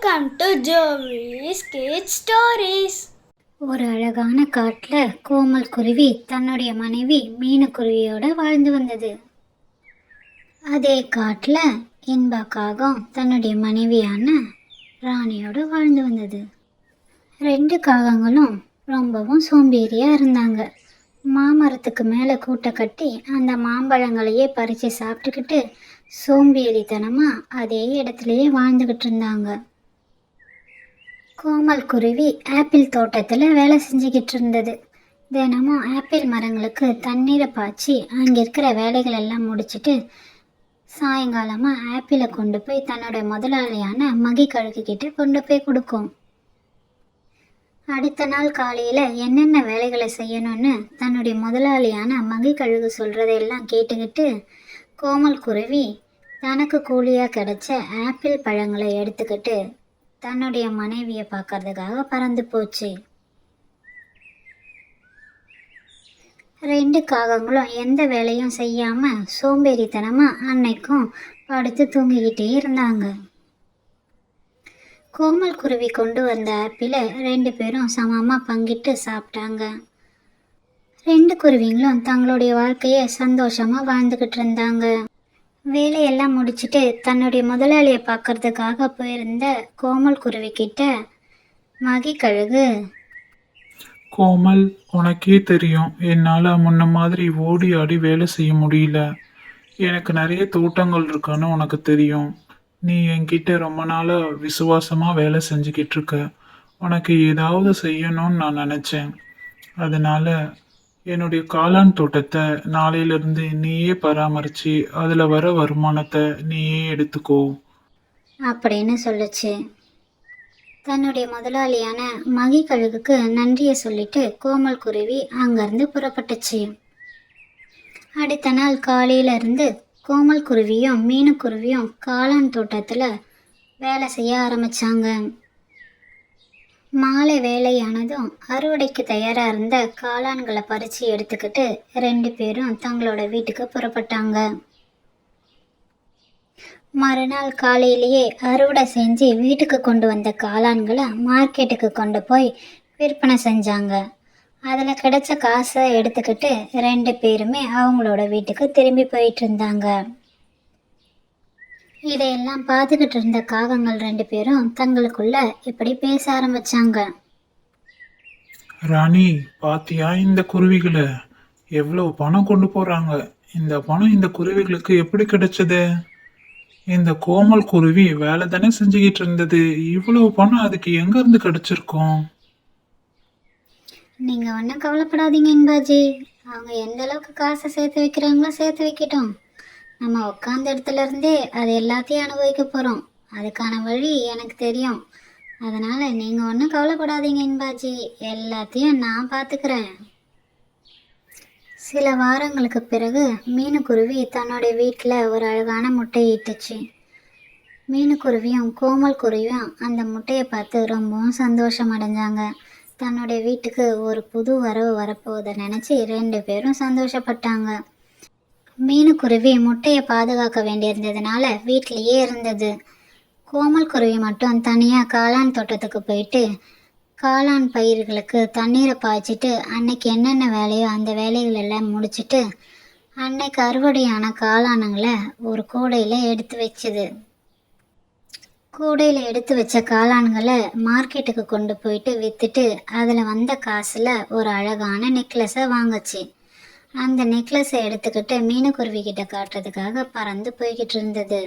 Welcome to Jovees kids stories. ஒரு அழகான காட்டில் கோமல் குருவி தன்னுடைய மனைவி மீனுக்குருவியோட வாழ்ந்து வந்தது. அதே காட்டில் இன்பா காகம் தன்னுடைய மனைவியான ராணியோட வாழ்ந்து வந்தது. ரெண்டு காகங்களும் ரொம்பவும் சோம்பேறியாக இருந்தாங்க. மாமரத்துக்கு மேலே கூட்டை கட்டி அந்த மாம்பழங்களையே பறித்து சாப்பிட்டுக்கிட்டு சோம்பேறித்தனமாக அதே இடத்துலையே வாழ்ந்துக்கிட்டு இருந்தாங்க. கோமல் குருவி ஆப்பிள் தோட்டத்தில் வேலை செஞ்சுக்கிட்டு இருந்தது. தினமும் ஆப்பிள் மரங்களுக்கு தண்ணீரை பாய்ச்சி அங்கே இருக்கிற வேலைகள் எல்லாம் முடிச்சுட்டு சாயங்காலமாக ஆப்பிளை கொண்டு போய் தன்னோட முதலாளியான மகி கழுகுக்கிட்ட கொண்டு போய் கொடுக்கும். அடுத்த நாள் காலையில் என்னென்ன வேலைகளை செய்யணும்னு தன்னுடைய முதலாளியான மகி கழுகு சொல்கிறதையெல்லாம் கேட்டுக்கிட்டு கோமல் குருவி தனக்கு கூலியாக கிடைச்ச ஆப்பிள் பழங்களை எடுத்துக்கிட்டு தன்னுடைய மனைவியை பார்க்கறதுக்காக பறந்து போச்சு. ரெண்டு காகங்களும் எந்த வேலையும் செய்யாமல் சோம்பேறித்தனமாக அன்னைக்கும் படுத்து தூங்கிக்கிட்டே இருந்தாங்க. கோமல் குருவி கொண்டு வந்த ஆப்பிளை ரெண்டு பேரும் சமமாக பங்கிட்டு சாப்பிட்டாங்க. ரெண்டு குருவிங்களும் தங்களுடைய வாழ்க்கையை சந்தோஷமாக வாழ்ந்துக்கிட்டு இருந்தாங்க. வேலையெல்லாம் முடிச்சுட்டு தன்னுடைய முதலாளியை பார்க்கறதுக்காக போயிருந்த கோமல் குருவி கிட்ட மகி கழுகு, கோமல், உனக்கே தெரியும் என்னால் முன்ன மாதிரி ஓடி ஆடி வேலை செய்ய முடியல. எனக்கு நிறைய தோட்டங்கள் இருக்குன்னு உனக்கு தெரியும். நீ என்கிட்ட ரொம்ப நாளாக விசுவாசமாக வேலை செஞ்சுக்கிட்டு இருக்க. உனக்கு ஏதாவது செய்யணும்னு நான் நினச்சேன். அதனால் என்னுடைய காளான் தோட்டத்தை நாளையிலிருந்து நீயே பராமரித்து அதில் வர வருமானத்தை நீயே எடுத்துக்கோ அப்படின்னு சொல்லுச்சு. தன்னுடைய முதலாளியான மகி கழுகுக்கு நன்றியை சொல்லிட்டு கோமல் குருவி அங்கேருந்து புறப்பட்டுச்சு. அடுத்த நாள் காலையிலேருந்து கோமல் குருவியும் மீனுக்குருவியும் காளான் தோட்டத்தில் வேலை செய்ய ஆரம்பித்தாங்க. மாலை வேலையானதும் அறுவடைக்கு தயாராக இருந்த காளான்களை பறித்து எடுத்துக்கிட்டு ரெண்டு பேரும் தங்களோட வீட்டுக்கு புறப்பட்டாங்க. மறுநாள் காலையிலேயே அறுவடை செஞ்சு வீட்டுக்கு கொண்டு வந்த காளான்களை மார்க்கெட்டுக்கு கொண்டு போய் விற்பனை செஞ்சாங்க. அதில் கிடைச்ச காசை எடுத்துக்கிட்டு ரெண்டு பேருமே அவங்களோட வீட்டுக்கு திரும்பி போயிட்டு இருந்தாங்க. இதையெல்லாம் பார்த்துக்கிட்டு இருந்த காகங்கள் ரெண்டு பேரும் தங்களுக்குள்ள இப்படி பேச ஆரம்பிச்சாங்க. ராணி, பாத்தியா இந்த குருவிகளை எவ்வளவு பணம் கொண்டு போறாங்க? இந்த பணம் இந்த குருவிகளுக்கு எப்படி கிடைச்சது? இந்த கோமல் குருவி வேலை தானே செஞ்சுக்கிட்டு இருந்தது. இவ்வளவு பணம் அதுக்கு எங்க இருந்து கிடைச்சிருக்கும்? நீங்க ஒன்றும் கவலைப்படாதீங்க இன்பாஜி. அவங்க எந்த அளவுக்கு காசை சேர்த்து வைக்கிறாங்களோ சேர்த்து வைக்கட்டும். நம்ம உட்காந்த இடத்துல இருந்தே அது எல்லாத்தையும் அனுபவிக்க போகிறோம். அதுக்கான வழி எனக்கு தெரியும். அதனால் நீங்கள் ஒன்றும் கவலைப்படாதீங்க இன்பாஜி, எல்லாத்தையும் நான் பார்த்துக்கிறேன். சில வாரங்களுக்கு பிறகு மீனுக்குருவி தன்னுடைய வீட்டில் ஒரு அழகான முட்டையை இட்டுச்சு. மீனுக்குருவியும் கோமல் குருவியும் அந்த முட்டையை பார்த்து ரொம்பவும் சந்தோஷம் அடைஞ்சாங்க. தன்னுடைய வீட்டுக்கு ஒரு புது வரவு வரப்போவதை நினச்சி ரெண்டு பேரும் சந்தோஷப்பட்டாங்க. மீனுக்குருவி முட்டையை பாதுகாக்க வேண்டியிருந்ததுனால வீட்டிலையே இருந்தது. கோமல் குருவி மட்டும் தனியாக காளான் தோட்டத்துக்கு போயிட்டு காளான் பயிர்களுக்கு தண்ணீரை பாய்ச்சிட்டு அன்னைக்கு என்னென்ன வேலையோ அந்த வேலைகள் எல்லாம் முடிச்சுட்டு அன்னைக்கு அறுவடையான காளானுங்களை ஒரு கூடையில் எடுத்து வச்சுது. கூடையில் எடுத்து வச்ச காளான்களை மார்க்கெட்டுக்கு கொண்டு போயிட்டு விற்றுட்டு அதில் வந்த காசில் ஒரு அழகான நெக்லஸை வாங்குச்சு. அந்த நெக்லஸை எடுத்துக்கிட்டு மீனுக்குருவி கிட்ட காட்டுறதுக்காக பறந்து போய்கிட்டு இருந்தது.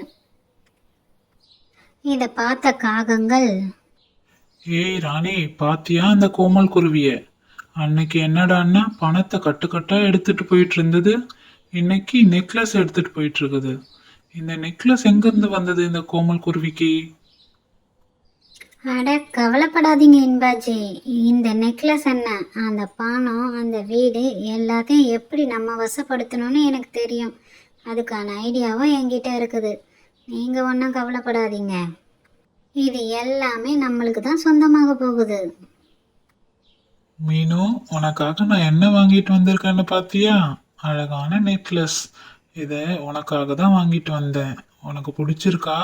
இதை பார்த்த காகங்கள், ஏய் ராணி, பாத்தியா அந்த கோமல் குருவிய? அன்னைக்கு என்னடான்னா பணத்தை கட்டுக்கட்டா எடுத்துட்டு போயிட்டு இருந்தது, இன்னைக்கு நெக்லஸ் எடுத்துட்டு போயிட்டு இருக்குது. இந்த நெக்லஸ் எங்க இருந்து வந்தது இந்த கோமல் குருவிக்கு? அட கவலைப்படாதீங்க இன்பாஜி, இந்த நெக்லஸ் என்ன, அந்த பணம், அந்த வீடு எல்லாத்தையும் எப்படி நம்ம வசப்படுத்தணும்னு எனக்கு தெரியும். அதுக்கான ஐடியாவும் என்கிட்ட இருக்குது. நீங்கள் ஒன்றும் கவலைப்படாதீங்க. இது எல்லாமே நம்மளுக்கு தான் சொந்தமாக போகுது. மீனு, உனக்காக நான் என்ன வாங்கிட்டு வந்திருக்கேன்னு பாத்தியா? அழகான நெக்லஸ். இதை உனக்காக தான் வாங்கிட்டு வந்தேன். உனக்கு பிடிச்சிருக்கா?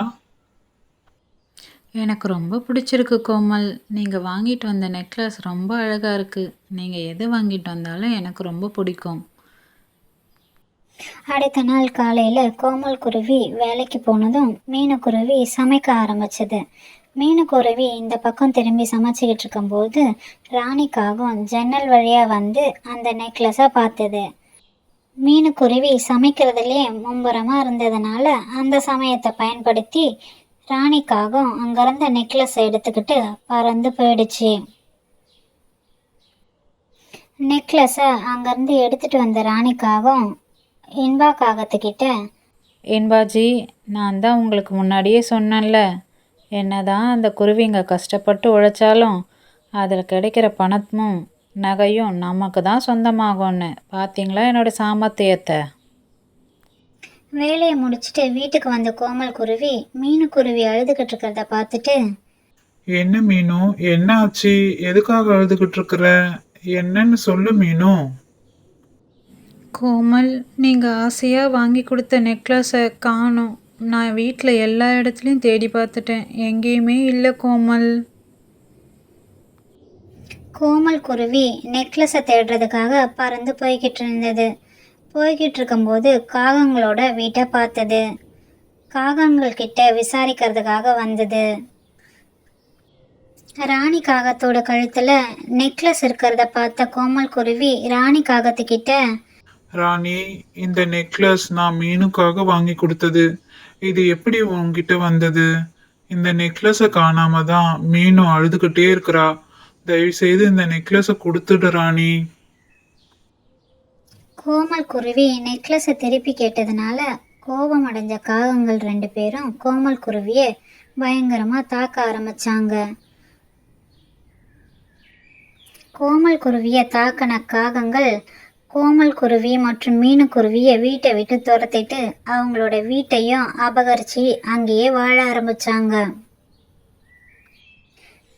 எனக்கு ரொம்ப பிடிச்சிருக்கு கோமல். நீங்கள் வாங்கிட்டு வந்த நெக்லஸ் ரொம்ப அழகாக இருக்குது. நீங்கள் எது வாங்கிட்டு வந்தாலும் எனக்கு ரொம்ப பிடிக்கும். அடுத்த நாள் காலையில் கோமல் குருவி வேலைக்கு போனதும் மீனுக்குருவி சமைக்க ஆரம்பிச்சது. மீனுக்குருவி இந்த பக்கம் திரும்பி சமைச்சிக்கிட்டு இருக்கும்போது ராணிக்காகவும் ஜன்னல் வழியாக வந்து அந்த நெக்லஸை பார்த்தது. மீனுக்குருவி சமைக்கிறதுலேயே மும்பரமாக இருந்ததுனால அந்த சமயத்தை பயன்படுத்தி ராணிக்காகவும் அங்கிருந்த நெக்லஸை எடுத்துக்கிட்டு பறந்து போயிடுச்சு. நெக்லஸை அங்கேருந்து எடுத்துகிட்டு வந்த ராணிக்காகவும் இன்பா காகத்துக்கிட்ட, இன்பாஜி, நான் தான் உங்களுக்கு முன்னாடியே சொன்னேன்ல, என்னதான் அந்த குருவிங்க கஷ்டப்பட்டு உழைச்சாலும் அதில் கிடைக்கிற பணமும் நகையும் நமக்கு தான் சொந்தமாகும்னு. பார்த்தீங்களா என்னோட சாமர்த்தியத்தை? வேலையை முடிச்சுட்டு வீட்டுக்கு வந்த கோமல் குருவி மீனுக்குருவி அழுதுகிட்டு இருக்கிறத பார்த்துட்டு, என்ன மீனு, என்ன ஆச்சு? எதுக்காக அழுதுகிட்டு இருக்கிற? என்னன்னு சொல்லு மீனு. கோமல், நீங்கள் ஆசையாக வாங்கி கொடுத்த நெக்லஸை காணோம். நான் வீட்டில் எல்லா இடத்துலையும் தேடி பார்த்துட்டேன், எங்கேயுமே இல்லை கோமல். கோமல் குருவி நெக்லஸை தேடுறதுக்காக பறந்து போய்கிட்டு இருந்தது. போய்கிட்டு இருக்கும்போது காகங்களோட வீட்டை பார்த்தது. காகங்கள் கிட்ட விசாரிக்கிறதுக்காக வந்தது. ராணி காகத்தோட கழுத்துல நெக்லஸ் இருக்கிறத பார்த்த கோமல் குருவி ராணி காகத்துக்கிட்ட, ராணி, இந்த நெக்லஸ் நான் மீனுக்காக வாங்கி கொடுத்தது. இது எப்படி உன்கிட்ட வந்தது? இந்த நெக்லஸை காணாம தான் மீனு அழுதுகிட்டே இருக்கிறா. தயவு செய்து இந்த நெக்லஸை கொடுத்துடு ராணி. கோமல் குருவி நெக்லஸை திருப்பி கேட்டதுனால கோபம் அடைஞ்ச காகங்கள் 2 பேரும் கோமல் குருவியை பயங்கரமா தாக்க ஆரம்பிச்சாங்க. கோமல் குருவியை தாக்கின காகங்கள் கோமல் குருவி மற்றும் மீனுக்குருவியை வீட்டை விட்டு துரத்திட்டு அவங்களோட வீட்டையும் அபகரிச்சு அங்கேயே வாழ ஆரம்பிச்சாங்க.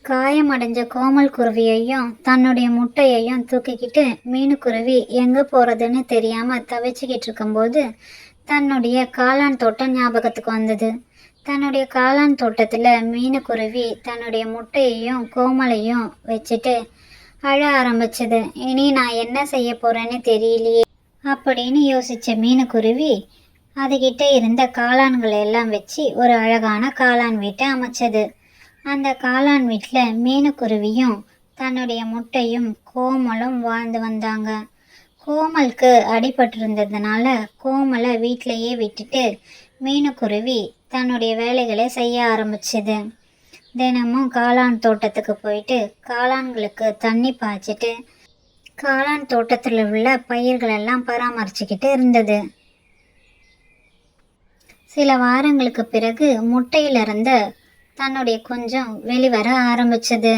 காயமடைஞ்ச கோமல் குருவியையும் தன்னுடைய முட்டையையும் தூக்கிக்கிட்டு மீனுக்குருவி எங்கே போகிறதுன்னு தெரியாமல் தவிச்சுக்கிட்டு இருக்கும்போது தன்னுடைய காளான் தோட்டம் ஞாபகத்துக்கு வந்தது. தன்னுடைய காளான் தோட்டத்தில் மீனுக்குருவி தன்னுடைய முட்டையையும் கோமலையும் வச்சுட்டு அழ ஆரம்பிச்சது. இனி நான் என்ன செய்ய போகிறேன்னு தெரியலையே அப்படின்னு யோசித்த மீனுக்குருவி அதுகிட்ட இருந்த காளான்களை எல்லாம் வச்சு ஒரு அழகான காளான் வீட்டை அமைச்சது. அந்த காளான் வீட்டில் மீனுக்குருவியும் தன்னுடைய முட்டையும் கோமலும் வாழ்ந்து வந்தாங்க. கோமலுக்கு அடிபட்டிருந்ததுனால கோமலை வீட்டிலையே விட்டுட்டு மீனுக்குருவி தன்னுடைய வேலைகளை செய்ய ஆரம்பிச்சது. தினமும் காளான் தோட்டத்துக்கு போயிட்டு காளான்களுக்கு தண்ணி பாய்ச்சிட்டு காளான் தோட்டத்தில் உள்ள பயிர்களெல்லாம் பராமரிச்சுக்கிட்டு இருந்தது. சில வாரங்களுக்கு பிறகு முட்டையிலிருந்த தன்னுடைய குஞ்சும் வெளிவர ஆரம்பிச்சது.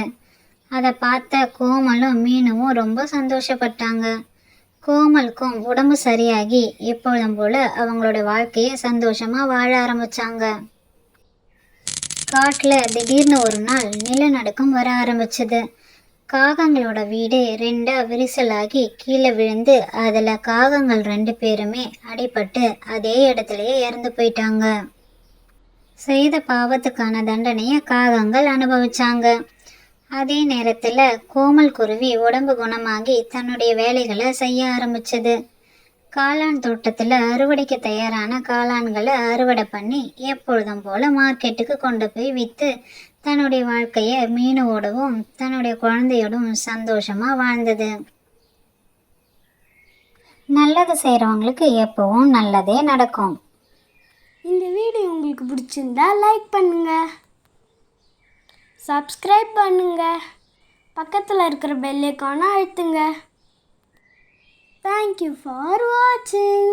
அதை பார்த்த கோமலும் மீனும் ரொம்ப சந்தோஷப்பட்டாங்க. கோமலுக்கும் உடம்பு சரியாகி எப்பொழுதும் போல அவங்களோட வாழ்க்கையை சந்தோஷமா வாழ ஆரம்பிச்சாங்க. காட்டில் திடீர்னு ஒரு நாள் நிலநடுக்கம் வர ஆரம்பிச்சது. காகங்களோட வீடு 2 விரிசலாகி கீழே விழுந்து அதில் காகங்கள் 2 பேருமே அடிபட்டு அதே இடத்துலையே இறந்து போயிட்டாங்க. செய்த பாவத்துக்கான தண்டனையை காகங்கள் அனுபவிச்சாங்க. அதே நேரத்தில் கோமல் குருவி உடம்பு குணமாகி தன்னுடைய வேலைகளை செய்ய ஆரம்பிச்சது. காளான் தோட்டத்தில் அறுவடைக்கு தயாரான காளான்களை அறுவடை பண்ணி எப்பொழுதும் போல மார்க்கெட்டுக்கு கொண்டு போய் விற்று தன்னுடைய வாழ்க்கையை மீனோடவும் தன்னுடைய குழந்தையோடும் சந்தோஷமா வாழ்ந்தது. நல்லது செய்கிறவங்களுக்கு எப்பவும் நல்லதே நடக்கும். இந்த வீடியோ உங்களுக்கு பிடிச்சிருந்தா லைக் பண்ணுங்க, சப்ஸ்கிரைப் பண்ணுங்க, பக்கத்தில் இருக்கிற பெல் ஐகானை அழுத்துங்க. Thank you for watching.